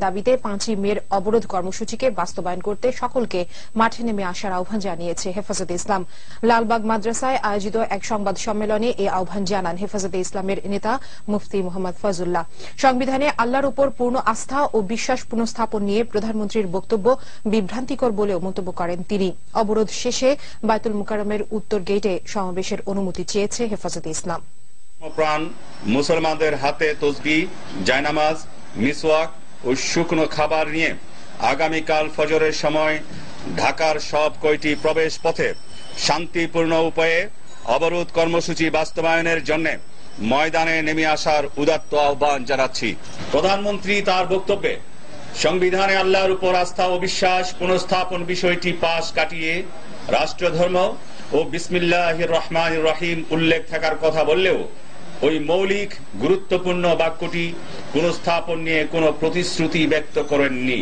দাবিতে 5ই মের অবরোধ কর্মসূচিকে বাস্তবায়ন করতে সকলকে মাঠে নেমে আসার আহ্বান জানিয়েছে হেফাজতে ইসলাম। লালবাগ মাদ্রাসায় আয়োজিত এক সংবাদ সম্মেলনে এই আহ্বান জানান হেফাজতে ইসলামের নেতা মুফতি মোহাম্মদ ফয়জুল্লাহ। সংবিধানে আল্লাহর উপর পূর্ণ আস্থা ও বিশ্বাস পুনঃস্থাপন নিয়ে প্রধানমন্ত্রীর বক্তব্য বিভ্রান্তিকর বলেও মন্তব্য করেন তিনি। অবরোধ শেষে বায়তুল মুকাররমের উত্তর গেটে সমাবেশের অনুমতি চেয়েছে হেফাজতে ইসলাম। প্রাণ মুসলমানদের হাতে তসবিহ, জায়নামাজ, মিসওয়াক ও শুকনো খাবার নিয়ে আগামীকাল ফজরের সময় ঢাকার সব কয়টি প্রবেশ পথে শান্তিপূর্ণ উপায়ে অবরোধ কর্মসূচি বাস্তবায়নের জন্য ময়দানে নেমে আসার উদাত্ত আহ্বান জানাচ্ছি। প্রধানমন্ত্রী তার বক্তব্যে সংবিধানে আল্লাহর উপর আস্থা ও বিশ্বাস পুনঃস্থাপন বিষয়টি পাশ কাটিয়ে রাষ্ট্রধর্ম ও বিসমিল্লাহির রহমানির রহিম উল্লেখ থাকার কথা বললেও ওই মৌলিক গুরুত্বপূর্ণ বাক্যটি পুনঃস্থাপন নিয়ে কোনো প্রতিশ্রুতি ব্যক্ত করেননি।